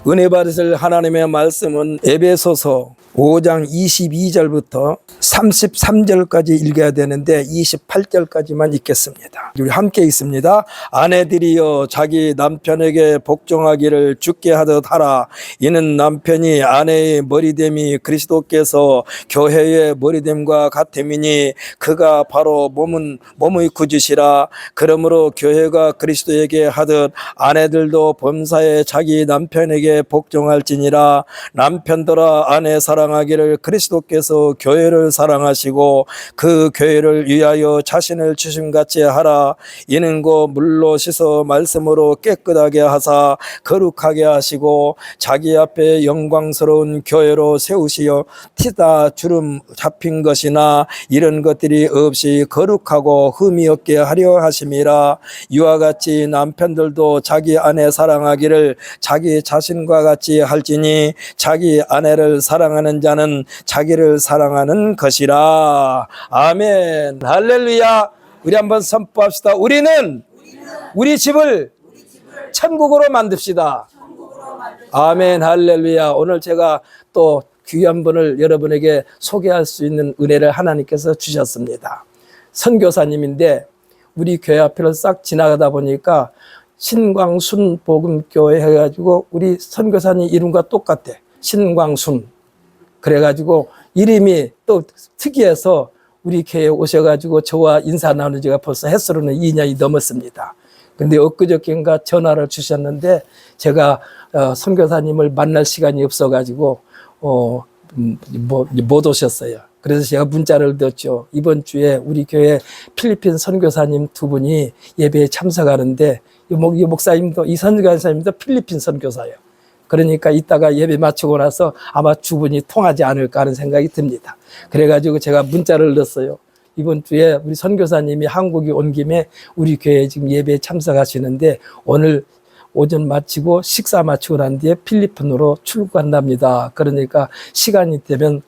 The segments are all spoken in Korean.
은혜 받으실 하나님의 말씀은 에베소서 5장 22절부터 33절까지 읽어야 되는데 28절까지만 읽겠습니다. 우리 함께 읽습니다. 아내들이여 자기 남편에게 복종하기를 주께 하듯 하라. 이는 남편이 아내의 머리됨이 그리스도께서 교회의 머리됨과 같음이니 그가 바로 몸의 구주시라. 그러므로 교회가 그리스도에게 하듯 아내들도 범사에 자기 남편에게 복종할지니라. 남편들아 아내 사랑하기를 그리스도께서 교회를 사랑하시고 그 교회를 위하여 자신을 주심같이 하라. 이는 곧 물로 씻어 말씀으로 깨끗하게 하사 거룩하게 하시고 자기 앞에 영광스러운 교회로 세우시어 티다 주름 잡힌 것이나 이런 것들이 없이 거룩하고 흠이 없게 하려 하심이라. 이와 같이 남편들도 자기 아내 사랑하기를 자기 자신과 같이 할지니 자기 아내를 사랑하는 자는 자기를 사랑하는 것이라. 아멘. 할렐루야. 우리 한번 선포합시다. 우리는 우리 집을 천국으로 만듭시다. 아멘. 할렐루야. 오늘 제가 또 귀한 분을 여러분에게 소개할 수 있는 은혜를 하나님께서 주셨습니다. 선교사님인데 우리 교회 앞을 싹 지나가다 보니까 신광순 복음교회 해가지고 우리 선교사님 이름과 똑같아. 신광순. 그래가지고 이름이 또 특이해서 우리 교회에 오셔가지고 저와 인사 나눈 지가 벌써 햇수로는 2년이 넘었습니다. 근데 엊그저께인가 전화를 주셨는데 제가 선교사님을 만날 시간이 없어가지고 못 오셨어요. 그래서 제가 문자를 넣었죠. 이번 주에 우리 교회 필리핀 선교사님 두 분이 예배에 참석하는데 이 목사님도 이 선교사님도 필리핀 선교사예요. 그러니까 이따가 예배 마치고 나서 아마 두 분이 통하지 않을까 하는 생각이 듭니다. 그래가지고 제가 문자를 넣었어요. 이번 주에 우리 선교사님이 한국에 온 김에 우리 교회에 지금 예배에 참석하시는데 오늘 오전 마치고 식사 마치고 난 뒤에 필리핀으로 출국한답니다. 그러니까 시간이 되면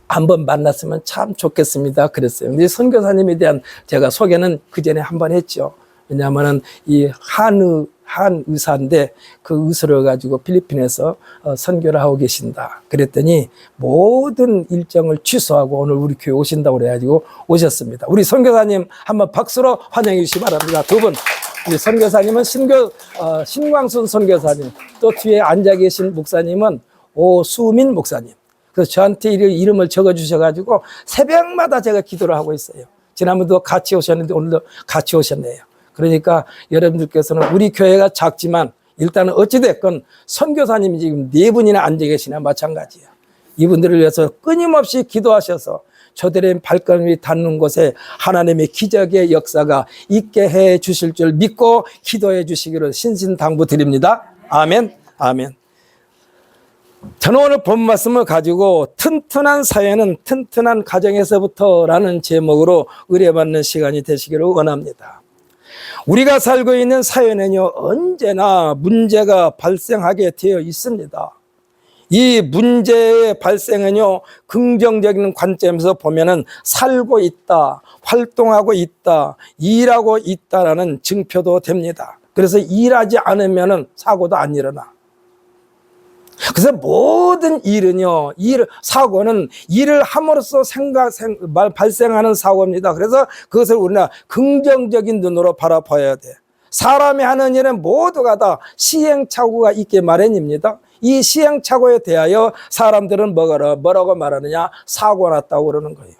한번 만났으면 참 좋겠습니다. 그랬어요. 근데 선교사님에 대한 제가 소개는 그 전에 한번 했죠. 왜냐하면은 이 한 의사인데 그 의사를 가지고 필리핀에서 선교를 하고 계신다. 그랬더니 모든 일정을 취소하고 오늘 우리 교회 오신다고 그래가지고 오셨습니다. 우리 선교사님 한번 박수로 환영해 주시기 바랍니다. 두 분. 우리 선교사님은 신광순 선교사님, 또 뒤에 앉아 계신 목사님은 오수민 목사님. 그래서 저한테 이름을 적어 주셔가지고 새벽마다 제가 기도를 하고 있어요. 지난번도 같이 오셨는데 오늘도 같이 오셨네요. 그러니까 여러분들께서는 우리 교회가 작지만 일단은 어찌됐건 선교사님이 지금 4분이나 앉아 계시나 마찬가지예요. 이분들을 위해서 끊임없이 기도하셔서 저들의 발걸음이 닿는 곳에 하나님의 기적의 역사가 있게 해 주실 줄 믿고 기도해 주시기를 신신당부드립니다. 아멘. 아멘. 저는 오늘 본 말씀을 가지고 튼튼한 사회는 튼튼한 가정에서부터라는 제목으로 의뢰받는 시간이 되시기를 원합니다. 우리가 살고 있는 사회는요, 언제나 문제가 발생하게 되어 있습니다. 이 문제의 발생은요, 긍정적인 관점에서 보면은 살고 있다, 활동하고 있다, 일하고 있다라는 증표도 됩니다. 그래서 일하지 않으면은 사고도 안 일어나. 그래서 모든 일은요, 사고는 일을 함으로써 발생하는 사고입니다. 그래서 그것을 우리가 긍정적인 눈으로 바라봐야 돼. 사람이 하는 일은 모두가 다 시행착오가 있게 마련입니다. 이 시행착오에 대하여 사람들은 뭐라고 말하느냐? 사고 났다고 그러는 거예요.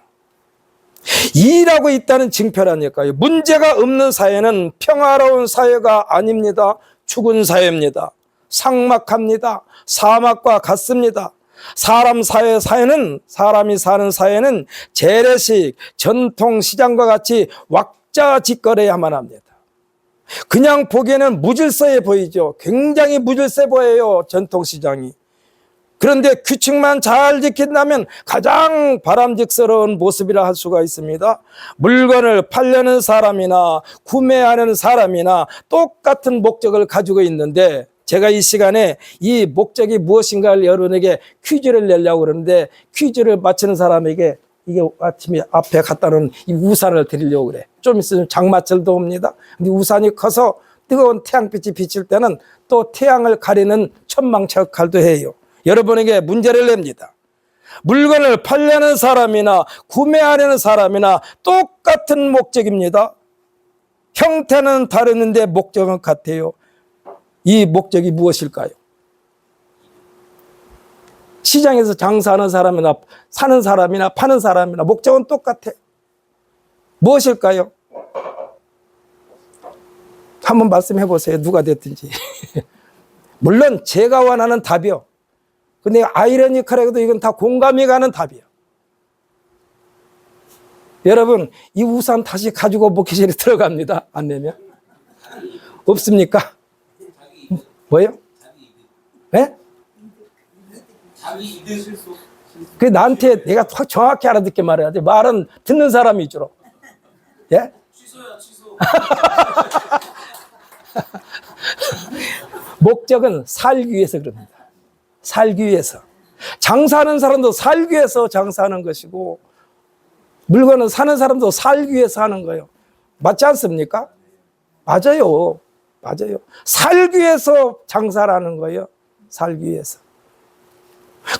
일하고 있다는 증표라니까요. 문제가 없는 사회는 평화로운 사회가 아닙니다. 죽은 사회입니다. 삭막합니다. 사막과 같습니다. 사람이 사는 사회는 재래식 전통시장과 같이 왁자지껄해야만 합니다. 그냥 보기에는 무질서해 보이죠. 굉장히 무질서해 보여요, 전통시장이. 그런데 규칙만 잘 지킨다면 가장 바람직스러운 모습이라 할 수가 있습니다. 물건을 팔려는 사람이나 구매하는 사람이나 똑같은 목적을 가지고 있는데 제가 이 시간에 이 목적이 무엇인가를 여러분에게 퀴즈를 내려고 그러는데 퀴즈를 맞히는 사람에게 이게 아침에 앞에 갖다 놓은 이 우산을 드리려고 그래. 좀 있으면 장마철도 옵니다. 근데 우산이 커서 뜨거운 태양빛이 비칠 때는 또 태양을 가리는 천망치 역할도 해요. 여러분에게 문제를 냅니다. 물건을 팔려는 사람이나 구매하려는 사람이나 똑같은 목적입니다. 형태는 다르는데 목적은 같아요. 이 목적이 무엇일까요? 시장에서 장사하는 사람이나 사는 사람이나 파는 사람이나 목적은 똑같아. 무엇일까요? 한번 말씀해 보세요. 누가 됐든지. 물론 제가 원하는 답이요. 근데 아이러니컬하게도 이건 다 공감이 가는 답이에요. 여러분, 이 우산 다시 가지고 목회실에 들어갑니다. 안 내면. 없습니까? 뭐요? 네? 자기 이득 실수. 그 나한테 내가 정확히 알아듣게 말해야 돼. 말은 듣는 사람이 주로. 예? 취소야, 취소. 목적은 살기 위해서 그럽니다. 살기 위해서. 장사하는 사람도 살기 위해서 장사하는 것이고, 물건을 사는 사람도 살기 위해서 하는 거예요. 맞지 않습니까? 맞아요. 맞아요. 살기 위해서 장사를 하는 거예요. 살기 위해서.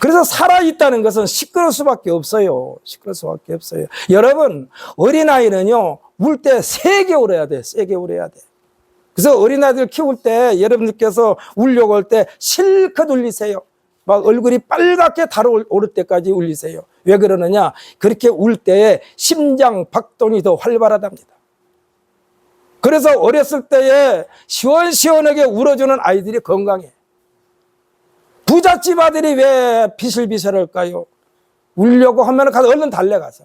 그래서 살아있다는 것은 시끄러울 수밖에 없어요. 시끄러울 수밖에 없어요. 여러분, 어린아이는요, 울 때 세게 울어야 돼. 세게 울어야 돼. 그래서 어린아이들 키울 때 여러분들께서 울려고 할 때 실컷 울리세요. 막 얼굴이 빨갛게 달아오를 때까지 울리세요. 왜 그러느냐? 그렇게 울 때에 심장 박동이 더 활발하답니다. 그래서 어렸을 때에 시원시원하게 울어주는 아이들이 건강해. 부잣집 아들이 왜 비실비실할까요? 울려고 하면 얼른 달려가서.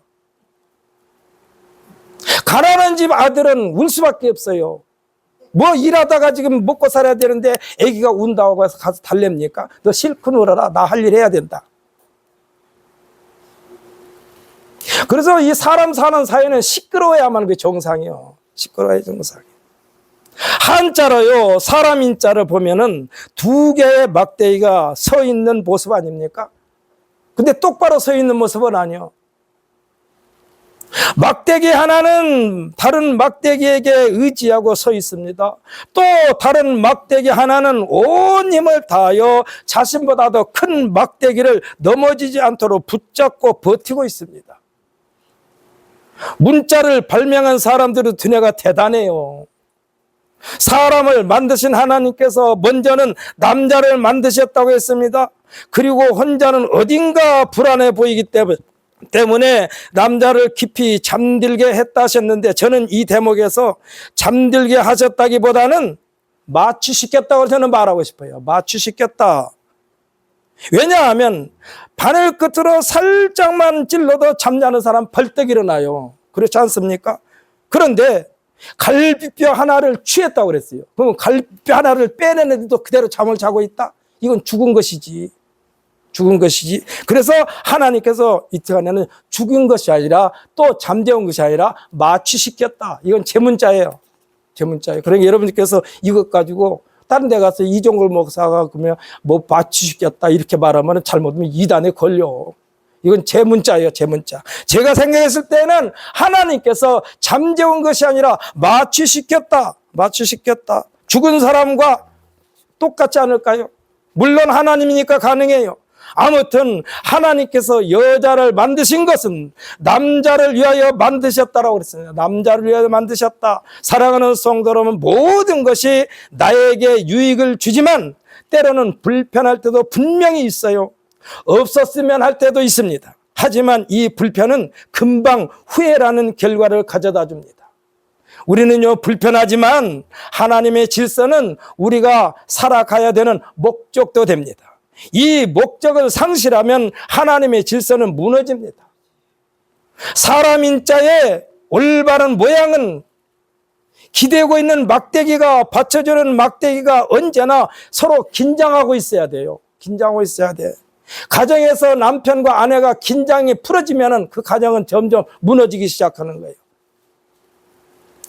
가난한 집 아들은 울 수밖에 없어요. 뭐 일하다가 지금 먹고 살아야 되는데 애기가 운다고 해서 가서 달랩니까? 너 실컷 울어라. 나 할 일 해야 된다. 그래서 이 사람 사는 사회는 시끄러워야만 그게 정상이요. 시끄러워야 정상이요. 한자로요, 사람 인자를 보면은 두 개의 막대기가 서 있는 모습 아닙니까? 근데 똑바로 서 있는 모습은 아니요. 막대기 하나는 다른 막대기에게 의지하고 서 있습니다. 또 다른 막대기 하나는 온 힘을 다하여 자신보다 더 큰 막대기를 넘어지지 않도록 붙잡고 버티고 있습니다. 문자를 발명한 사람들의 두뇌가 대단해요. 사람을 만드신 하나님께서 먼저는 남자를 만드셨다고 했습니다. 그리고 혼자는 어딘가 불안해 보이기 때문에 남자를 깊이 잠들게 했다 하셨는데, 저는 이 대목에서 잠들게 하셨다기보다는 마취시켰다고 저는 말하고 싶어요. 마취시켰다. 왜냐하면 바늘 끝으로 살짝만 찔러도 잠자는 사람 벌떡 일어나요. 그렇지 않습니까? 그런데 갈비뼈 하나를 취했다고 그랬어요. 그러면 갈비뼈 하나를 빼내는데도 그대로 잠을 자고 있다? 이건 죽은 것이지. 죽은 것이지. 그래서 하나님께서 이때간에는 죽은 것이 아니라 또 잠재운 것이 아니라 마취시켰다. 이건 제 문자예요. 제 문자예요. 그러니까 여러분들께서 이것 가지고 다른 데 가서 이종걸 목사가 그러면 뭐 마취시켰다 이렇게 말하면 잘못하면 이단에 걸려. 이건 제 문자예요. 제 문자. 제가 생각했을 때는 하나님께서 잠재운 것이 아니라 마취시켰다. 마취시켰다. 죽은 사람과 똑같지 않을까요? 물론 하나님이니까 가능해요. 아무튼 하나님께서 여자를 만드신 것은 남자를 위하여 만드셨다라고 그랬습니다. 남자를 위하여 만드셨다. 사랑하는 성도 여러분, 모든 것이 나에게 유익을 주지만 때로는 불편할 때도 분명히 있어요. 없었으면 할 때도 있습니다. 하지만 이 불편은 금방 후회라는 결과를 가져다 줍니다. 우리는요, 불편하지만 하나님의 질서는 우리가 살아가야 되는 목적도 됩니다. 이 목적을 상실하면 하나님의 질서는 무너집니다. 사람 인자의 올바른 모양은 기대고 있는 막대기가, 받쳐주는 막대기가 언제나 서로 긴장하고 있어야 돼요. 긴장하고 있어야 돼. 가정에서 남편과 아내가 긴장이 풀어지면 그 가정은 점점 무너지기 시작하는 거예요.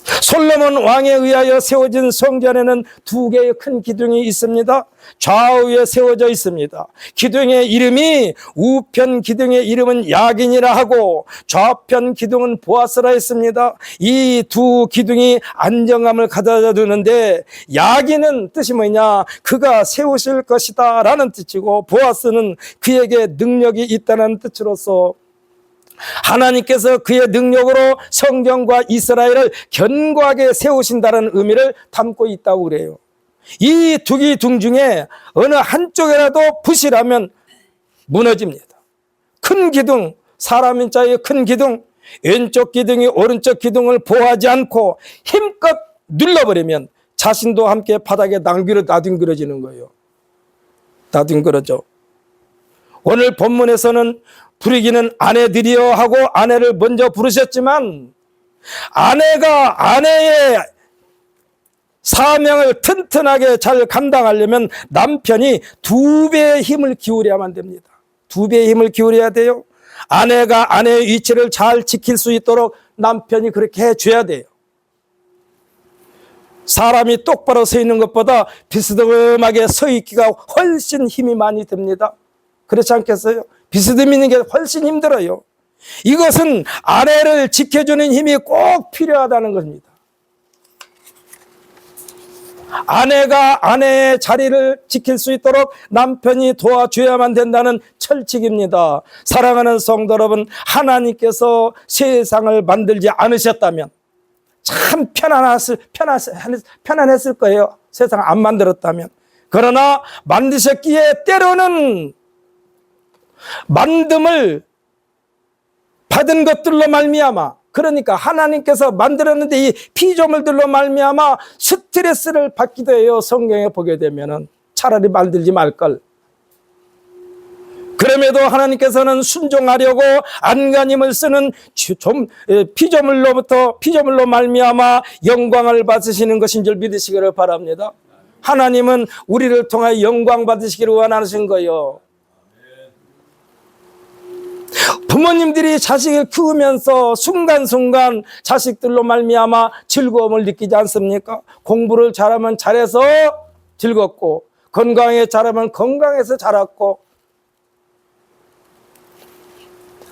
솔로몬 왕에 의하여 세워진 성전에는 두 개의 큰 기둥이 있습니다. 좌우에 세워져 있습니다. 기둥의 이름이 우편 기둥의 이름은 야긴이라 하고 좌편 기둥은 보아스라 했습니다. 이 두 기둥이 안정감을 가져다 주는데, 야긴은 뜻이 뭐냐? 그가 세우실 것이다 라는 뜻이고, 보아스는 그에게 능력이 있다는 뜻으로서 하나님께서 그의 능력으로 성경과 이스라엘을 견고하게 세우신다는 의미를 담고 있다고 그래요. 이 두 기둥 중에 어느 한쪽이라도 부실하면 무너집니다. 큰 기둥, 사람 인자의 큰 기둥, 왼쪽 기둥이 오른쪽 기둥을 보호하지 않고 힘껏 눌러버리면 자신도 함께 바닥에 나뒹굴어지는 거예요. 나뒹굴어져. 오늘 본문에서는 부르기는 아내들이여 하고 아내를 먼저 부르셨지만, 아내가 아내의 사명을 튼튼하게 잘 감당하려면 남편이 두 배의 힘을 기울여야만 됩니다. 두 배의 힘을 기울여야 돼요. 아내가 아내의 위치를 잘 지킬 수 있도록 남편이 그렇게 해줘야 돼요. 사람이 똑바로 서 있는 것보다 비스듬하게 서 있기가 훨씬 힘이 많이 듭니다. 그렇지 않겠어요? 비스듬히 있는 게 훨씬 힘들어요. 이것은 아내를 지켜주는 힘이 꼭 필요하다는 겁니다. 아내가 아내의 자리를 지킬 수 있도록 남편이 도와줘야만 된다는 철칙입니다. 사랑하는 성도 여러분, 하나님께서 세상을 만들지 않으셨다면 참 편안했을 거예요. 세상을 안 만들었다면. 그러나 만드셨기에 때로는 만듦을 받은 것들로 말미암아, 그러니까 하나님께서 만들었는데 이 피조물들로 말미암아 스트레스를 받기도 해요. 성경에 보게 되면은 차라리 만들지 말걸. 그럼에도 하나님께서는 순종하려고 안간힘을 쓰는 피조물로 말미암아 영광을 받으시는 것인 줄 믿으시기를 바랍니다. 하나님은 우리를 통하여 영광 받으시기를 원하시는 거예요. 부모님들이 자식을 키우면서 순간순간 자식들로 말미암아 즐거움을 느끼지 않습니까? 공부를 잘하면 잘해서 즐겁고, 건강에 잘하면 건강해서 잘했고,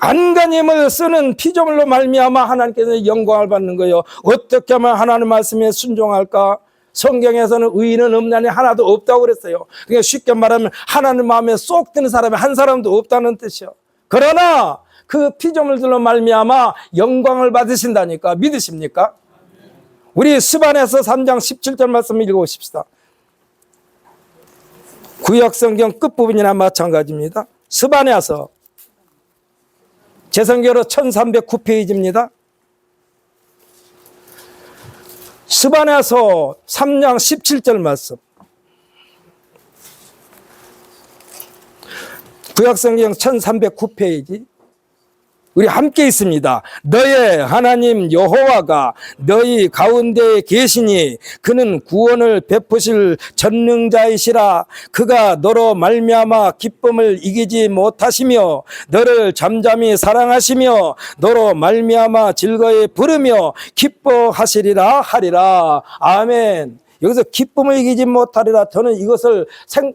안간힘을 쓰는 피조물로 말미암아 하나님께서 영광을 받는 거예요. 어떻게 하면 하나님 말씀에 순종할까? 성경에서는 의인은 없나니 하나도 없다고 그랬어요. 그러니까 쉽게 말하면 하나님 마음에 쏙 드는 사람이 한 사람도 없다는 뜻이요. 그러나 그 피조물들로 말미암아 영광을 받으신다니까 믿으십니까? 우리 스바냐서 3장 17절 말씀 읽어보십시다. 구약성경 끝부분이나 마찬가지입니다. 스바냐서 제성경으로 1309페이지입니다. 스바냐서 3장 17절 말씀. 구약성경 1309페이지. 우리 함께 있습니다. 너의 하나님 여호와가 너희 가운데에 계시니 그는 구원을 베푸실 전능자이시라. 그가 너로 말미암아 기쁨을 이기지 못하시며 너를 잠잠히 사랑하시며 너로 말미암아 즐거이 부르며 기뻐하시리라 하리라. 아멘. 여기서 기쁨을 이기지 못하리라, 저는 이것을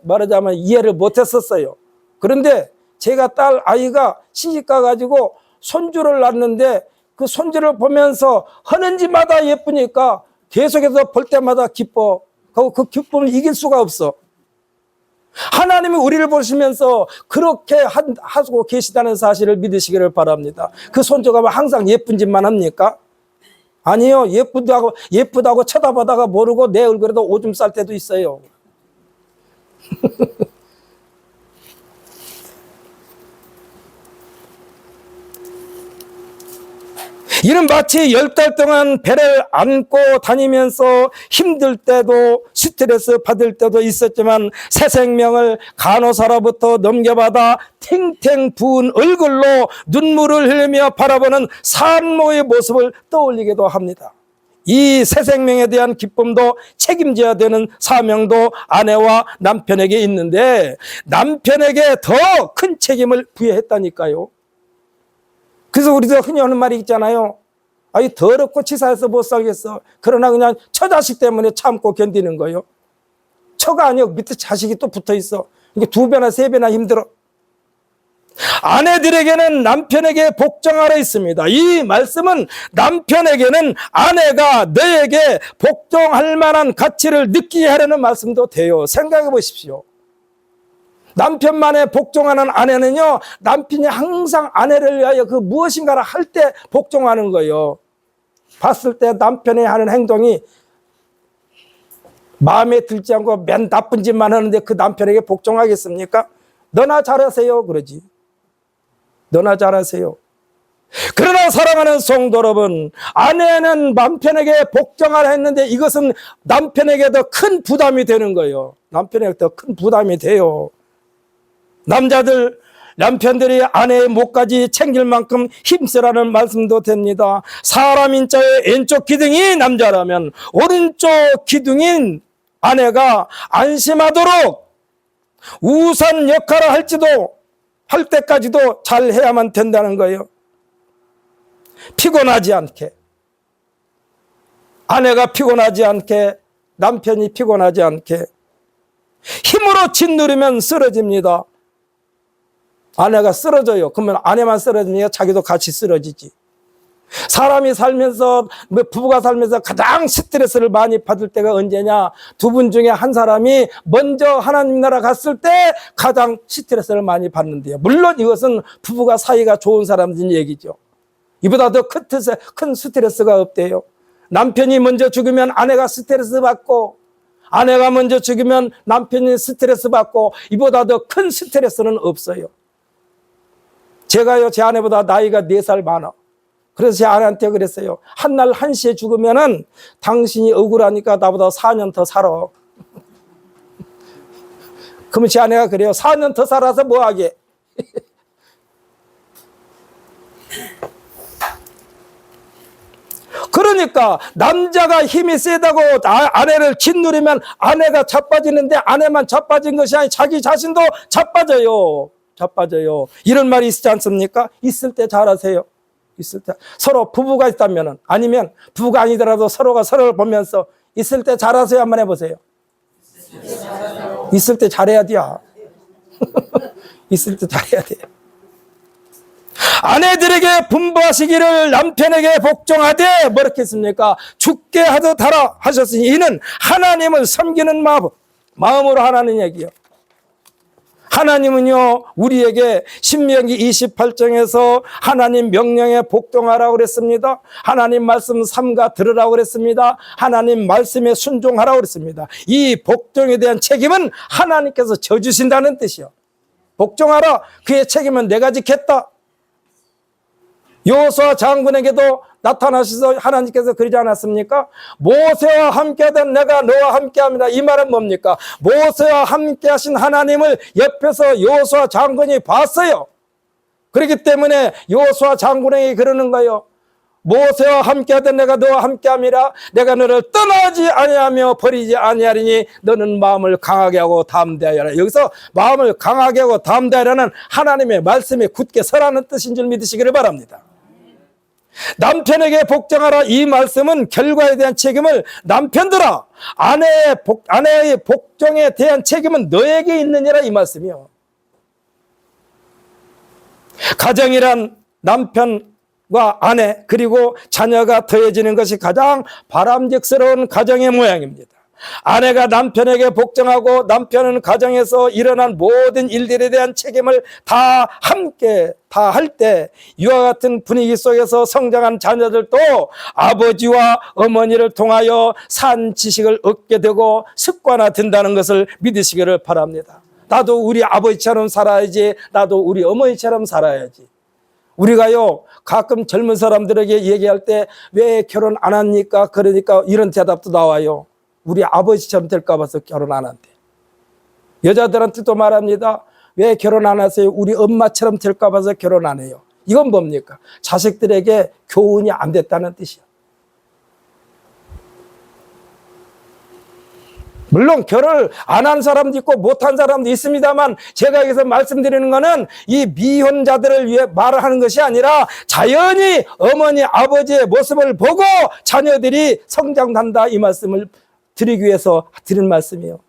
말하자면 이해를 못했었어요. 그런데 제가 딸 아이가 시집가 가지고 손주를 낳는데 그 손주를 보면서 하는 짓마다 예쁘니까 계속해서 볼 때마다 기뻐. 그 기쁨을 이길 수가 없어. 하나님이 우리를 보시면서 그렇게 하고 계시다는 사실을 믿으시기를 바랍니다. 그 손주가 항상 예쁜 짓만 합니까? 아니요. 예쁘다고 쳐다보다가 모르고 내 얼굴에도 오줌 쌀 때도 있어요. 이는 마치 10달 동안 배를 안고 다니면서 힘들 때도 스트레스 받을 때도 있었지만 새 생명을 간호사로부터 넘겨받아 탱탱 부은 얼굴로 눈물을 흘리며 바라보는 산모의 모습을 떠올리기도 합니다. 이 새 생명에 대한 기쁨도 책임져야 되는 사명도 아내와 남편에게 있는데 남편에게 더 큰 책임을 부여했다니까요. 그래서 우리도 흔히 하는 말이 있잖아요. 아이 더럽고 치사해서 못 살겠어. 그러나 그냥 처자식 때문에 참고 견디는 거요. 처가 아니요. 밑에 자식이 또 붙어 있어. 이게 2배나 3배나 힘들어. 아내들에게는 남편에게 복종하라 있습니다. 이 말씀은 남편에게는 아내가 너에게 복종할 만한 가치를 느끼게 하려는 말씀도 돼요. 생각해 보십시오. 남편만에 복종하는 아내는요, 남편이 항상 아내를 위하여 그 무엇인가를 할 때 복종하는 거예요. 봤을 때 남편이 하는 행동이 마음에 들지 않고 맨 나쁜 짓만 하는데 그 남편에게 복종하겠습니까? 너나 잘하세요 그러지. 너나 잘하세요. 그러나 사랑하는 성도 여러분, 아내는 남편에게 복종하라 했는데 이것은 남편에게 더 큰 부담이 되는 거예요. 남편에게 더 큰 부담이 돼요. 남편들이 아내의 목까지 챙길 만큼 힘쓰라는 말씀도 됩니다. 사람 인자의 왼쪽 기둥이 남자라면 오른쪽 기둥인 아내가 안심하도록 우선 역할을 할 때까지도 잘 해야만 된다는 거예요. 피곤하지 않게, 아내가 피곤하지 않게, 남편이 피곤하지 않게 힘으로 짓누르면 쓰러집니다. 아내가 쓰러져요. 그러면 아내만 쓰러지면 자기도 같이 쓰러지지. 사람이 살면서, 부부가 살면서 가장 스트레스를 많이 받을 때가 언제냐? 2분 중에 한 사람이 먼저 하나님 나라 갔을 때 가장 스트레스를 많이 받는데요. 물론 이것은 부부가 사이가 좋은 사람들 얘기죠. 이보다 더 큰 스트레스가 없대요. 남편이 먼저 죽으면 아내가 스트레스 받고, 아내가 먼저 죽으면 남편이 스트레스 받고, 이보다 더 큰 스트레스는 없어요. 제가요, 제 아내보다 나이가 4살 많아. 그래서 제 아내한테 그랬어요. 한날 1시에 죽으면은 당신이 억울하니까 나보다 4년 더 살아. 그러면 제 아내가 그래요. 4년 더 살아서 뭐 하게? 그러니까 남자가 힘이 세다고 아내를 짓누르면 아내가 자빠지는데 아내만 자빠진 것이 아니라 자기 자신도 자빠져요. 이런 말이 있지 않습니까? 있을 때 잘하세요. 있을 때 서로 부부가 있다면은, 아니면 부부가 아니더라도 서로가 서로를 보면서 있을 때 잘하세요. 한번 해보세요. 있을 때 잘해야 돼요. 있을 때 잘해야 돼요. 아내들에게 분부하시기를 남편에게 복종하되 뭐렇게 했습니까? 죽게 하듯 하라 하셨으니 이는 하나님을 섬기는 마음으로 하라는 얘기요. 하나님은요, 우리에게 신명기 28장에서 하나님 명령에 복종하라고 그랬습니다. 하나님 말씀 삼가 들으라고 그랬습니다. 하나님 말씀에 순종하라고 그랬습니다. 이 복종에 대한 책임은 하나님께서 져주신다는 뜻이요. 복종하라. 그의 책임은 내가 지켰다. 여호수아 장군에게도 나타나셔서 하나님께서 그러지 않았습니까? 모세와 함께하던 내가 너와 함께합니다. 이 말은 뭡니까? 모세와 함께하신 하나님을 옆에서 여호수아 장군이 봤어요. 그렇기 때문에 여호수아 장군에게 그러는 거예요. 모세와 함께하던 내가 너와 함께함이라. 내가 너를 떠나지 아니하며 버리지 아니하리니 너는 마음을 강하게 하고 담대하여라. 여기서 마음을 강하게 하고 담대하라는 하나님의 말씀에 굳게 서라는 뜻인 줄 믿으시기를 바랍니다. 남편에게 복종하라. 이 말씀은 결과에 대한 책임을 남편들아, 아내의 복종에 대한 책임은 너에게 있느니라 이 말씀이요. 가정이란 남편과 아내 그리고 자녀가 더해지는 것이 가장 바람직스러운 가정의 모양입니다. 아내가 남편에게 복종하고 남편은 가정에서 일어난 모든 일들에 대한 책임을 다 함께 다 할 때 이와 같은 분위기 속에서 성장한 자녀들도 아버지와 어머니를 통하여 산 지식을 얻게 되고 습관화된다는 것을 믿으시기를 바랍니다. 나도 우리 아버지처럼 살아야지, 나도 우리 어머니처럼 살아야지. 우리가요, 가끔 젊은 사람들에게 얘기할 때 왜 결혼 안 합니까? 그러니까 이런 대답도 나와요. 우리 아버지처럼 될까 봐서 결혼 안 한대. 여자들한테도 말합니다. 왜 결혼 안 하세요? 우리 엄마처럼 될까 봐서 결혼 안 해요. 이건 뭡니까? 자식들에게 교훈이 안 됐다는 뜻이야. 물론 결혼을 안 한 사람도 있고 못한 사람도 있습니다만, 제가 여기서 말씀드리는 것은 이 미혼자들을 위해 말을 하는 것이 아니라 자연히 어머니 아버지의 모습을 보고 자녀들이 성장한다, 이 말씀을 드리기 위해서 드리는 말씀이에요.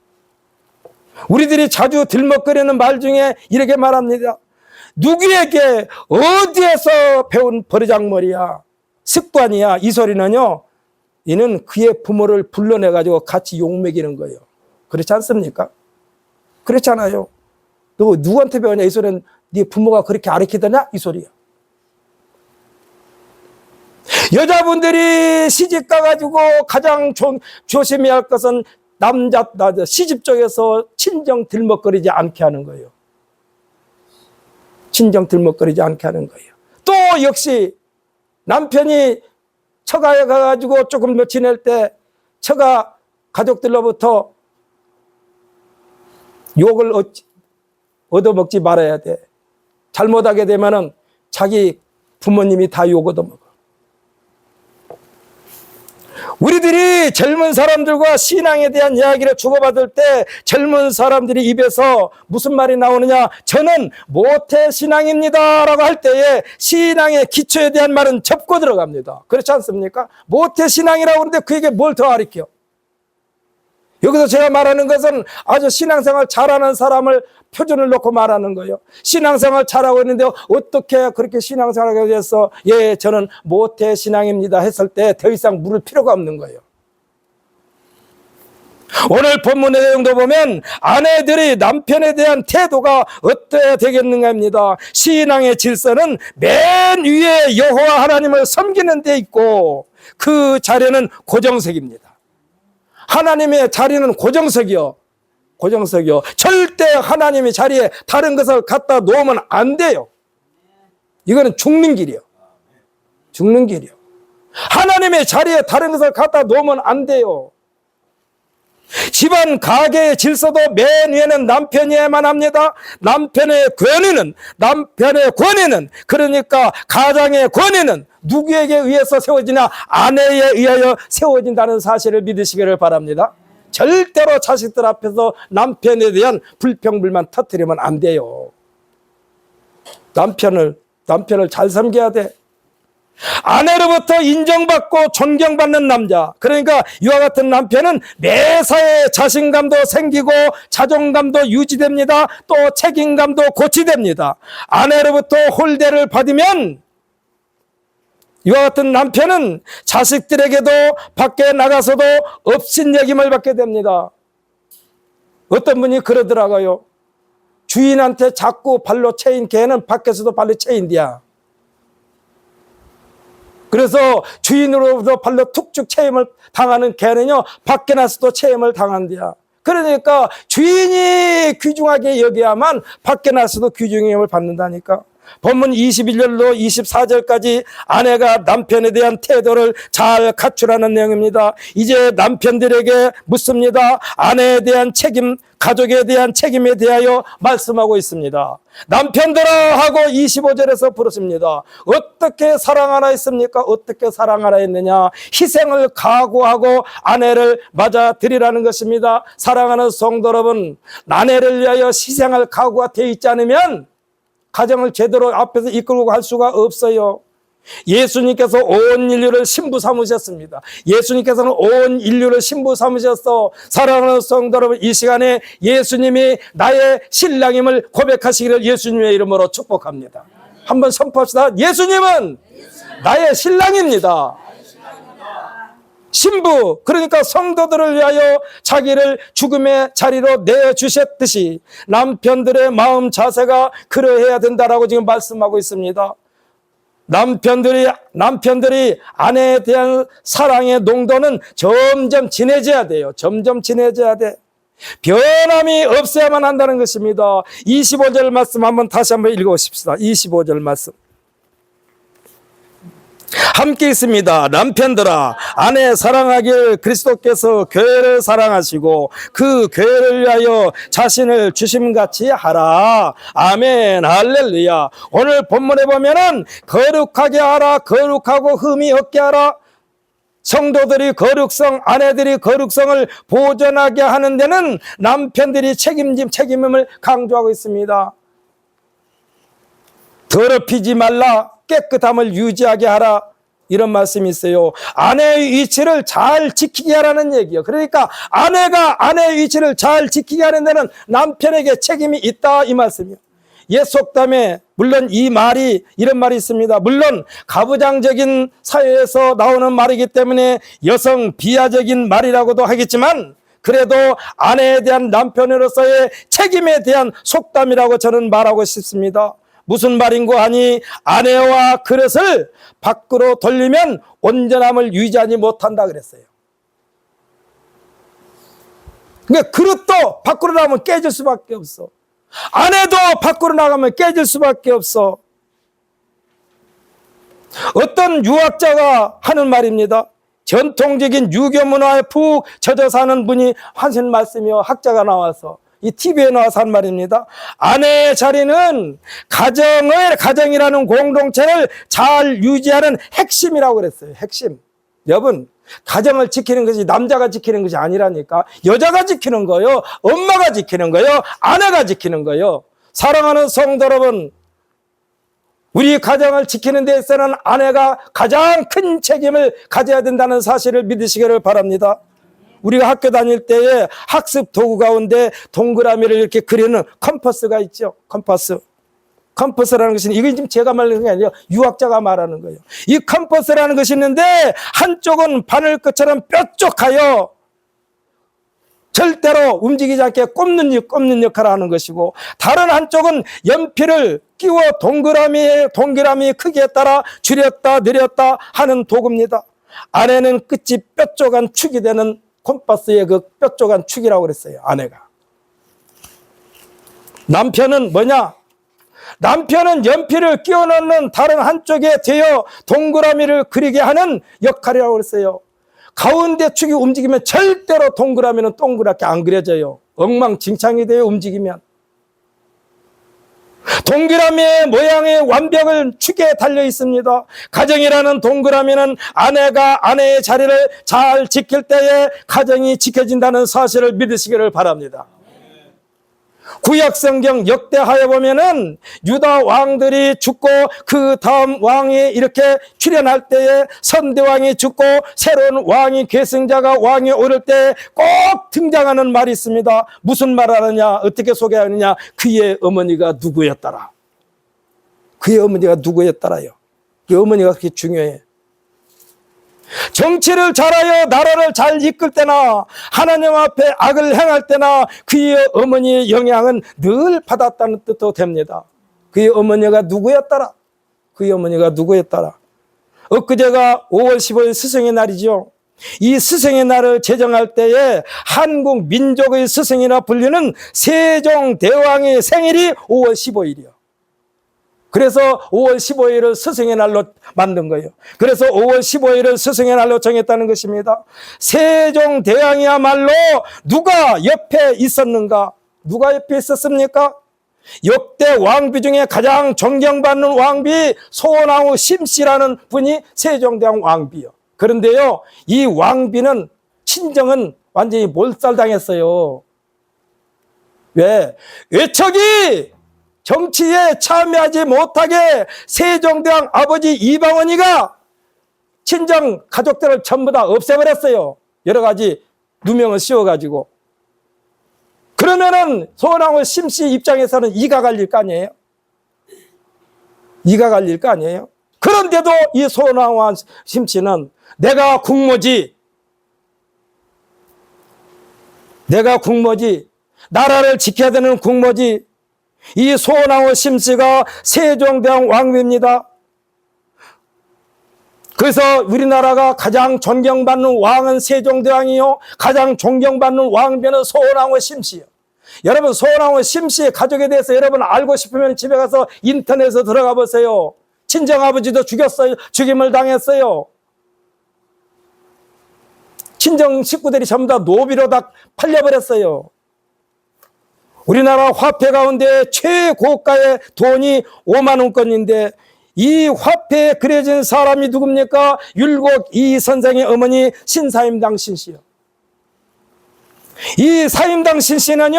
우리들이 자주 들먹거리는 말 중에 이렇게 말합니다. 누구에게 어디에서 배운 버르장머리야, 습관이야, 이 소리는요, 이는 그의 부모를 불러내가지고 같이 욕먹이는 거예요. 그렇지 않습니까? 그렇잖아요. 너 누구한테 배웠냐, 이 소리는 네 부모가 그렇게 가르치더냐, 이 소리야. 여자분들이 시집 가가지고 가장 조심해야 할 것은 시집 쪽에서 친정 들먹거리지 않게 하는 거예요. 친정 들먹거리지 않게 하는 거예요. 또 역시 남편이 처가에 가가지고 조금 더 지낼 때 처가 가족들로부터 욕을 얻어먹지 말아야 돼. 잘못하게 되면은 자기 부모님이 다 욕 얻어먹어. 우리들이 젊은 사람들과 신앙에 대한 이야기를 주고받을 때 젊은 사람들이 입에서 무슨 말이 나오느냐, 저는 모태신앙입니다 라고 할 때에 신앙의 기초에 대한 말은 접고 들어갑니다. 그렇지 않습니까? 모태신앙이라고 하는데 그에게 뭘 더 가르쳐? 여기서 제가 말하는 것은 아주 신앙생활 잘하는 사람을 표준을 놓고 말하는 거예요. 신앙생활 잘하고 있는데 어떻게 그렇게 신앙생활하게 돼서 예, 저는 모태신앙입니다 했을 때 더 이상 물을 필요가 없는 거예요. 오늘 본문의 내용도 보면 아내들이 남편에 대한 태도가 어때야 되겠는가입니다. 신앙의 질서는 맨 위에 여호와 하나님을 섬기는 데 있고 그 자리는 고정석입니다. 하나님의 자리는 고정석이요. 고정석이요. 절대 하나님의 자리에 다른 것을 갖다 놓으면 안 돼요. 이거는 죽는 길이요. 죽는 길이요. 하나님의 자리에 다른 것을 갖다 놓으면 안 돼요. 집안 가게의 질서도 맨 위에는 남편이야만 합니다. 남편의 권위는 그러니까 가장의 권위는 누구에게 의해서 세워지냐? 아내에 의하여 세워진다는 사실을 믿으시기를 바랍니다. 절대로 자식들 앞에서 남편에 대한 불평불만 터뜨리면 안 돼요. 남편을 잘 섬겨야 돼. 아내로부터 인정받고 존경받는 남자, 그러니까 이와 같은 남편은 매사에 자신감도 생기고 자존감도 유지됩니다. 또 책임감도 고취됩니다. 아내로부터 홀대를 받으면 이와 같은 남편은 자식들에게도 밖에 나가서도 업신여김을 받게 됩니다. 어떤 분이 그러더라고요. 주인한테 자꾸 발로 채인 개는 밖에서도 발로 채인디야. 그래서 주인으로부터 발로 툭툭 체임을 당하는 개는요, 밖에 나서도 체임을 당한대요. 그러니까 주인이 귀중하게 여겨야만 밖에 나서도 귀중함을 받는다니까. 본문 21절로 24절까지 아내가 남편에 대한 태도를 잘 갖추라는 내용입니다. 이제 남편들에게 묻습니다. 아내에 대한 책임, 가족에 대한 책임에 대하여 말씀하고 있습니다. 남편들아 하고 25절에서 부르십니다. 어떻게 사랑하라 했습니까? 어떻게 사랑하라 했느냐? 희생을 각오하고 아내를 맞아들이라는 것입니다. 사랑하는 성도 여러분, 아내를 위하여 희생을 각오가 되어 있지 않으면 가정을 제대로 앞에서 이끌고 갈 수가 없어요. 예수님께서 온 인류를 신부 삼으셨습니다. 예수님께서는 온 인류를 신부 삼으셔서 사랑하는 성도 여러분, 이 시간에 예수님이 나의 신랑임을 고백하시기를 예수님의 이름으로 축복합니다. 한번 선포합시다. 예수님은 나의 신랑입니다. 신부, 그러니까 성도들을 위하여 자기를 죽음의 자리로 내주셨듯이 남편들의 마음 자세가 그러해야 된다라고 지금 말씀하고 있습니다. 남편들이 아내에 대한 사랑의 농도는 점점 진해져야 돼요. 점점 진해져야 돼. 변함이 없어야만 한다는 것입니다. 25절 말씀 다시 한번 읽어보십시다. 25절 말씀. 함께 있습니다. 남편들아, 아내 사랑하길 그리스도께서 교회를 사랑하시고 그 교회를 위하여 자신을 주심같이 하라. 아멘, 할렐루야. 오늘 본문에 보면은 거룩하게 하라, 거룩하고 흠이 없게 하라. 성도들이 거룩성, 아내들이 거룩성을 보존하게 하는 데는 남편들이 책임을 강조하고 있습니다. 더럽히지 말라, 깨끗함을 유지하게 하라, 이런 말씀이 있어요. 아내의 위치를 잘 지키게 하라는 얘기예요. 그러니까 아내가 아내의 위치를 잘 지키게 하는 데는 남편에게 책임이 있다, 이 말씀이에요. 옛 속담에 물론 이런 말이 있습니다. 물론 가부장적인 사회에서 나오는 말이기 때문에 여성 비하적인 말이라고도 하겠지만, 그래도 아내에 대한 남편으로서의 책임에 대한 속담이라고 저는 말하고 싶습니다. 무슨 말인고 하니, 아내와 그릇을 밖으로 돌리면 온전함을 유지하지 못한다 그랬어요. 그러니까 그릇도 밖으로 나가면 깨질 수밖에 없어. 아내도 밖으로 나가면 깨질 수밖에 없어. 어떤 유학자가 하는 말입니다. 전통적인 유교 문화에 푹 젖어 사는 분이 하신 말씀이요, 학자가 나와서 이 TV에 나와서 한 말입니다. 아내의 자리는 가정이라는 공동체를 잘 유지하는 핵심이라고 그랬어요. 핵심. 여러분, 가정을 지키는 것이 남자가 지키는 것이 아니라니까. 여자가 지키는 거요, 엄마가 지키는 거요, 아내가 지키는 거요. 사랑하는 성도 여러분, 우리 가정을 지키는 데 있어서는 아내가 가장 큰 책임을 가져야 된다는 사실을 믿으시기를 바랍니다. 우리가 학교 다닐 때에 학습 도구 가운데 동그라미를 이렇게 그리는 컴퍼스가 있죠. 컴퍼스라는 것은, 이건 지금 제가 말하는 게 아니라 유학자가 말하는 거예요. 이 컴퍼스라는 것이 있는데, 한쪽은 바늘끝처럼 뾰족하여 절대로 움직이지 않게 꼽는 역할을 하는 것이고, 다른 한쪽은 연필을 끼워 동그라미 크기에 따라 줄였다 내렸다 하는 도구입니다. 아내는 끝이 뾰족한 축이 되는 컴퍼스의 그 뾰족한 축이라고 그랬어요. 아내가. 남편은 뭐냐? 남편은 연필을 끼워 넣는 다른 한쪽에 대어 동그라미를 그리게 하는 역할이라고 그랬어요. 가운데 축이 움직이면 절대로 동그라미는 동그랗게 안 그려져요. 엉망진창이 돼요, 움직이면. 동그라미의 모양의 완벽을 축에 달려 있습니다. 가정이라는 동그라미는 아내가 아내의 자리를 잘 지킬 때에 가정이 지켜진다는 사실을 믿으시기를 바랍니다. 구약성경 역대하에 보면은 유다 왕들이 죽고 그 다음 왕이 이렇게 출현할 때에 선대왕이 죽고 새로운 왕이 계승자가 왕에 오를 때 꼭 등장하는 말이 있습니다. 무슨 말 하느냐, 어떻게 소개하느냐? 그의 어머니가 누구였더라. 그의 어머니가 누구였더라요. 그 어머니가 그렇게 중요해. 정치를 잘하여 나라를 잘 이끌 때나 하나님 앞에 악을 행할 때나 그의 어머니의 영향은 늘 받았다는 뜻도 됩니다. 그의 어머니가 누구였더라? 그의 어머니가 누구였더라? 엊그제가 5월 15일 스승의 날이죠. 이 스승의 날을 제정할 때에 한국 민족의 스승이라 불리는 세종대왕의 생일이 5월 15일이요. 그래서 5월 15일을 스승의 날로 만든 거예요. 그래서 5월 15일을 스승의 날로 정했다는 것입니다. 세종대왕이야말로 누가 옆에 있었는가? 누가 옆에 있었습니까? 역대 왕비 중에 가장 존경받는 왕비 소나무 심씨라는 분이 세종대왕 왕비요. 그런데요, 이 왕비는 친정은 완전히 몰살당했어요. 왜? 외척이 정치에 참여하지 못하게 세종대왕 아버지 이방원이가 친정 가족들을 전부 다 없애버렸어요. 여러 가지 누명을 씌워가지고. 그러면은 소나무 심씨 입장에서는 이가 갈릴 거 아니에요? 이가 갈릴 거 아니에요? 그런데도 이 소나무 심씨는 내가 국모지, 나라를 지켜야 되는 국모지, 이 소나무 심씨가 세종대왕 왕비입니다. 그래서 우리나라가 가장 존경받는 왕은 세종대왕이요, 가장 존경받는 왕비는 소나무 심씨요. 여러분, 소나무 심씨의 가족에 대해서 여러분 알고 싶으면 집에 가서 인터넷에 들어가 보세요. 친정아버지도 죽임을 당했어요. 친정 식구들이 전부 다 노비로 다 팔려버렸어요. 우리나라 화폐 가운데 최고가의 돈이 5만 원권인데 이 화폐에 그려진 사람이 누굽니까? 율곡 이 선생의 어머니 신사임당 신씨요. 이 사임당 신씨는요,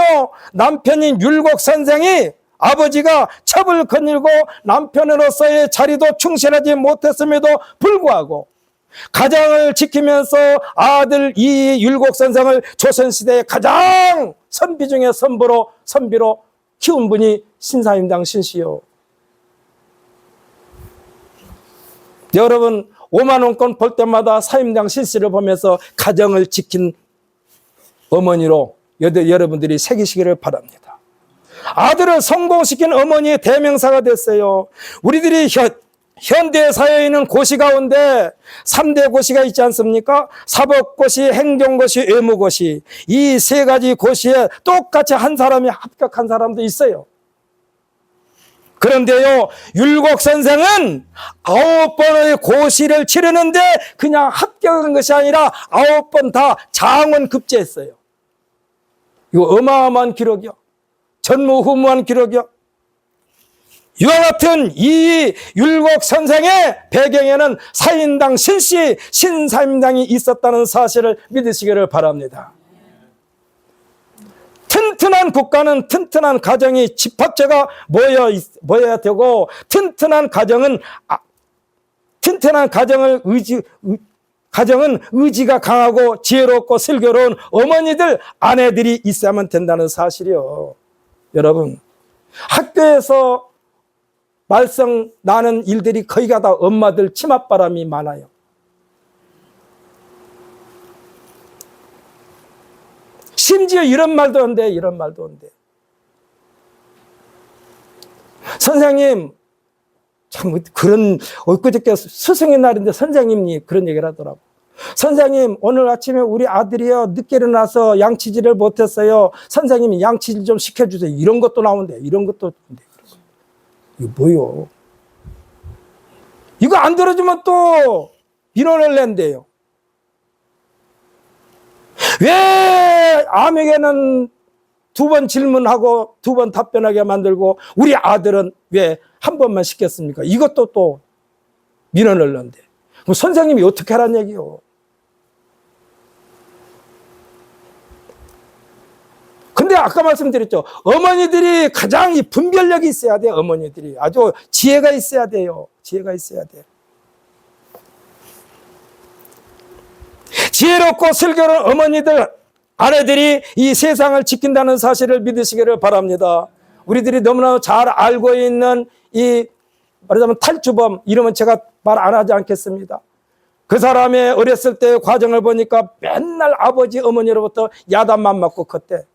남편인 율곡 선생이 아버지가 첩을 거닐고 남편으로서의 자리도 충실하지 못했음에도 불구하고 가장을 지키면서 아들 이 율곡 선생을 조선시대의 가장 선비 중에 선비로 키운 분이 신사임당 신씨요. 여러분 5만 원권 벌 때마다 사임당 신씨를 보면서 가정을 지킨 어머니로 여러분들이 새기시기를 바랍니다. 아들을 성공시킨 어머니의 대명사가 됐어요. 우리들이 현대사회에 있는 고시 가운데 3대 고시가 있지 않습니까? 사법고시, 행정고시, 외무고시. 이 세 가지 고시에 똑같이 한 사람이 합격한 사람도 있어요. 그런데요, 율곡 선생은 9번의 고시를 치르는데 그냥 합격한 것이 아니라 9번 다 장원급제했어요. 이거 어마어마한 기록이요. 전무후무한 기록이요. 이와 같은 이 율곡 선생의 배경에는 사임당 신씨, 신사임당이 있었다는 사실을 믿으시기를 바랍니다. 튼튼한 국가는 튼튼한 가정이 집합체가 모여야 되고, 튼튼한 가정은 가정은 의지가 강하고 지혜롭고 슬기로운 어머니들, 아내들이 있어야만 된다는 사실이요. 여러분, 학교에서 말썽 나는 일들이 거의 다 엄마들 치맛바람이 많아요. 심지어 이런 말도 한대, 이런 말도 한대. 선생님, 참, 엊그저께 스승의 날인데 선생님이 그런 얘기를 하더라고. 선생님, 오늘 아침에 우리 아들이요, 늦게 일어나서 양치질을 못했어요. 선생님이 양치질 좀 시켜주세요. 이런 것도 나온대, 이런 것도. 이거 뭐요? 이거 안 들어주면 또 민원을 낸대요. 왜 아에게는 2번 질문하고 2번 답변하게 만들고 우리 아들은 왜 한 번만 시켰습니까? 이것도 또 민원을 넣는데. 그럼 선생님이 어떻게 하란 얘기요? 근데 아까 말씀드렸죠. 어머니들이 가장 이 분별력이 있어야 돼요. 어머니들이 아주 지혜가 있어야 돼요. 지혜가 있어야 돼요. 지혜롭고 슬기로운 어머니들, 아내들이 이 세상을 지킨다는 사실을 믿으시기를 바랍니다. 우리들이 너무나 잘 알고 있는 이 말하자면 탈주범, 이름은 제가 말 안 하지 않겠습니다. 그 사람의 어렸을 때의 과정을 보니까 맨날 아버지 어머니로부터 야단만 맞고 컸대.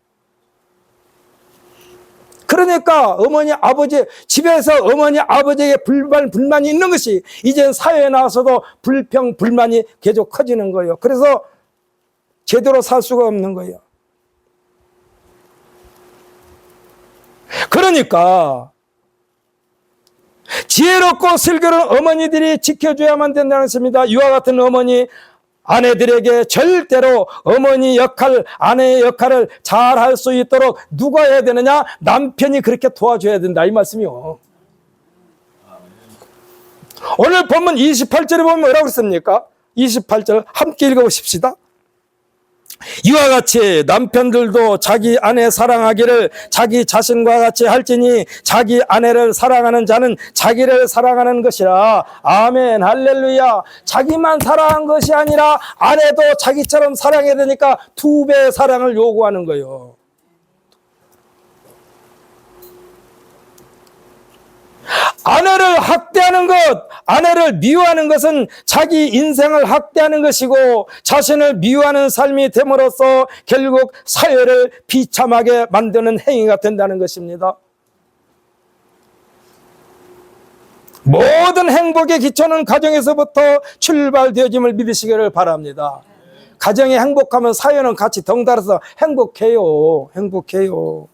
그러니까 어머니 아버지 집에서 어머니 아버지에게 불만이 있는 것이 이젠 사회에 나와서도 불만이 계속 커지는 거예요. 그래서 제대로 살 수가 없는 거예요. 그러니까 지혜롭고 슬기로운 어머니들이 지켜줘야만 된다는 것입니다. 이와 같은 어머니, 아내들에게 절대로 어머니 역할, 아내의 역할을 잘 할 수 있도록 누가 해야 되느냐? 남편이 그렇게 도와줘야 된다, 이 말씀이요. 오늘 본문 28절에 보면 뭐라고 했습니까? 28절 함께 읽어보십시다. 이와 같이 남편들도 자기 아내 사랑하기를 자기 자신과 같이 할지니 자기 아내를 사랑하는 자는 자기를 사랑하는 것이라. 아멘, 할렐루야. 자기만 사랑한 것이 아니라 아내도 자기처럼 사랑해야 되니까 2배의 사랑을 요구하는 거예요. 아내를 학대하는 것, 아내를 미워하는 것은 자기 인생을 학대하는 것이고 자신을 미워하는 삶이 됨으로써 결국 사회를 비참하게 만드는 행위가 된다는 것입니다. 모든 행복의 기초는 가정에서부터 출발되어짐을 믿으시기를 바랍니다. 가정이 행복하면 사회는 같이 덩달아서 행복해요. 행복해요.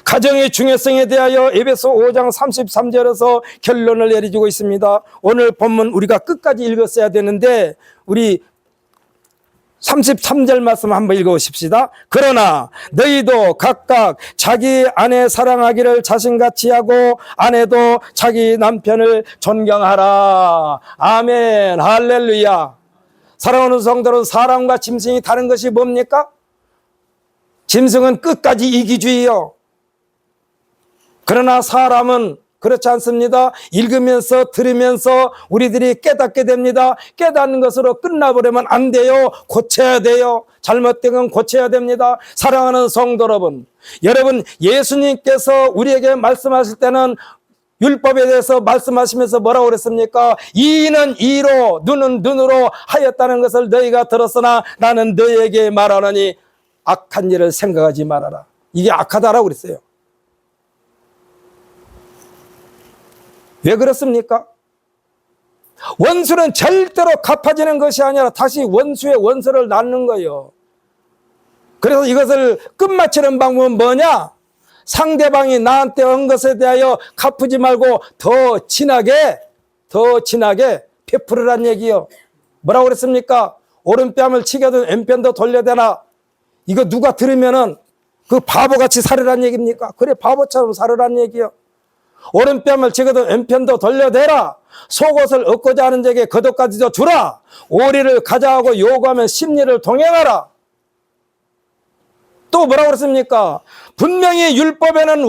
가정의 중요성에 대하여 에베소 5장 33절에서 결론을 내려주고 있습니다. 오늘 본문 우리가 끝까지 읽었어야 되는데 우리 33절 말씀 한번 읽어보십시다. 그러나 너희도 각각 자기 아내 사랑하기를 자신같이 하고 아내도 자기 남편을 존경하라. 아멘, 할렐루야. 사랑하는 성도는 사람과 짐승이 다른 것이 뭡니까? 짐승은 끝까지 이기주의요. 그러나 사람은 그렇지 않습니다. 읽으면서 들으면서 우리들이 깨닫게 됩니다. 깨닫는 것으로 끝나버리면 안 돼요. 고쳐야 돼요. 잘못된 건 고쳐야 됩니다. 사랑하는 성도 여러분 예수님께서 우리에게 말씀하실 때는 율법에 대해서 말씀하시면서 뭐라고 그랬습니까? 이는 이로 눈은 눈으로 하였다는 것을 너희가 들었으나 나는 너희에게 말하노니 악한 일을 생각하지 말아라. 이게 악하다라고 그랬어요. 왜 그렇습니까? 원수는 절대로 갚아지는 것이 아니라 다시 원수의 원수를 낳는 거예요. 그래서 이것을 끝마치는 방법은 뭐냐? 상대방이 나한테 한 것에 대하여 갚지 말고 더 진하게 베풀으란 얘기요. 뭐라고 그랬습니까? 오른뺨을 치겨도 왼편도 돌려대나. 이거 누가 들으면은 그 바보같이 살으란 얘기입니까? 그래, 바보처럼 살으란 얘기요. 오른뺨을 치고도 왼편도 돌려대라. 속옷을 얻고자 하는 자에게 겉옷까지도 주라. 오리를 가져가고 요구하면 심리를 동행하라. 또 뭐라고 그랬습니까? 분명히 율법에는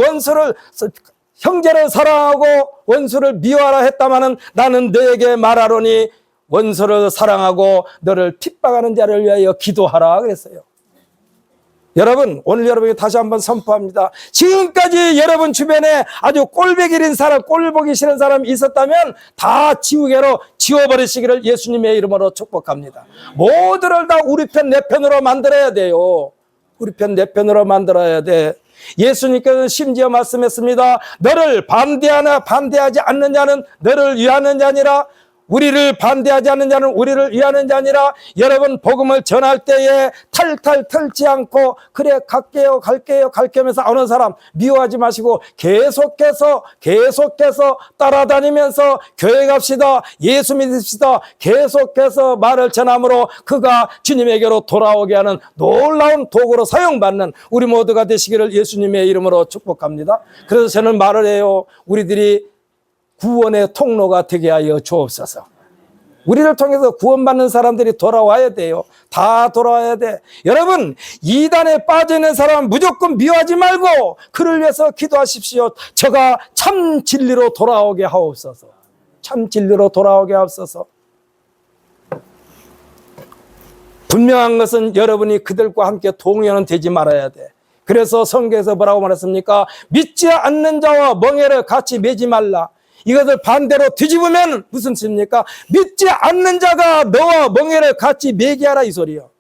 형제를 사랑하고 원수를 미워하라 했다마는 나는 너에게 말하노니 원수를 사랑하고 너를 핍박하는 자를 위하여 기도하라 그랬어요. 여러분, 오늘 여러분이 다시 한번 선포합니다. 지금까지 여러분 주변에 아주 꼴보기 사람, 꼴보기 싫은 사람이 있었다면 다 지우개로 지워버리시기를 예수님의 이름으로 축복합니다. 모두를 다 우리 편 내 편으로 만들어야 돼요. 우리 편 내 편으로 만들어야 돼. 예수님께서는 심지어 말씀했습니다. 너를 반대하지 않는 자는 너를 위하는 자니라. 우리를 반대하지 않는 자는 우리를 위하는 자니라. 여러분 복음을 전할 때에 탈탈 털지 않고 그래 갈게요 하면서 어느 사람 미워하지 마시고 계속해서 따라다니면서 교회 갑시다, 예수 믿읍시다, 계속해서 말을 전함으로 그가 주님에게로 돌아오게 하는 놀라운 도구로 사용받는 우리 모두가 되시기를 예수님의 이름으로 축복합니다. 그래서 저는 말을 해요. 우리들이 구원의 통로가 되게 하여 주옵소서. 우리를 통해서 구원받는 사람들이 돌아와야 돼요. 다 돌아와야 돼. 여러분, 이단에 빠져있는 사람 무조건 미워하지 말고 그를 위해서 기도하십시오. 저가 참 진리로 돌아오게 하옵소서. 참 진리로 돌아오게 하옵소서. 분명한 것은 여러분이 그들과 함께 동요는 되지 말아야 돼. 그래서 성경에서 뭐라고 말했습니까? 믿지 않는 자와 멍에를 같이 매지 말라. 이것을 반대로 뒤집으면 무슨 뜻입니까? 믿지 않는 자가 너와 멍에를 같이 매기하라 이 소리요.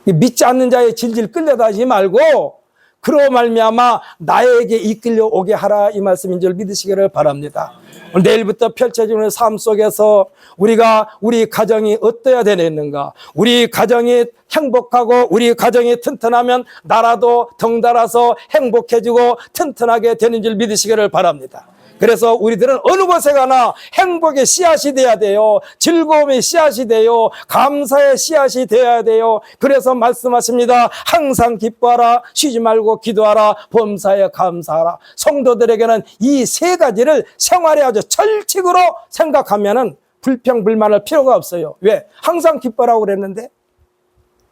믿지 않는 자에 질질 끌려다니지 말고 그로 말미암아 나에게 이끌려 오게 하라 이 말씀인 줄 믿으시기를 바랍니다. 오늘 내일부터 펼쳐지는 삶 속에서 우리가 우리 가정이 어떠해야 되는가? 우리 가정이 행복하고 우리 가정이 튼튼하면 나라도 덩달아서 행복해지고 튼튼하게 되는 줄 믿으시기를 바랍니다. 그래서 우리들은 어느 곳에 가나 행복의 씨앗이 돼야 돼요. 즐거움의 씨앗이 돼요. 감사의 씨앗이 돼야 돼요. 그래서 말씀하십니다. 항상 기뻐하라, 쉬지 말고 기도하라, 범사에 감사하라. 성도들에게는 이 세 가지를 생활에 아주 철칙으로 생각하면은 불평불만할 필요가 없어요. 왜? 항상 기뻐하라고 그랬는데,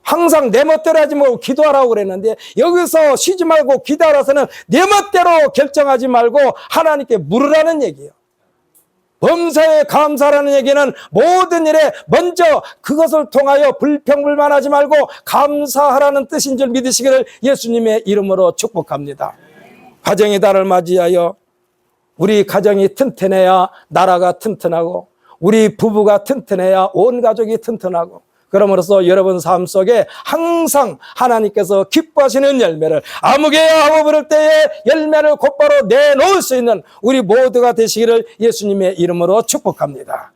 항상 내 멋대로 하지 말고 기도하라고 그랬는데, 여기서 쉬지 말고 기도하라서는 내 멋대로 결정하지 말고 하나님께 물으라는 얘기예요. 범사에 감사라는 얘기는 모든 일에 먼저 그것을 통하여 불평불만하지 말고 감사하라는 뜻인 줄 믿으시기를 예수님의 이름으로 축복합니다. 가정의 달을 맞이하여 우리 가정이 튼튼해야 나라가 튼튼하고 우리 부부가 튼튼해야 온 가족이 튼튼하고, 그러므로써 여러분 삶 속에 항상 하나님께서 기뻐하시는 열매를 아무개야 하고 부를 때에 열매를 곧바로 내놓을 수 있는 우리 모두가 되시기를 예수님의 이름으로 축복합니다.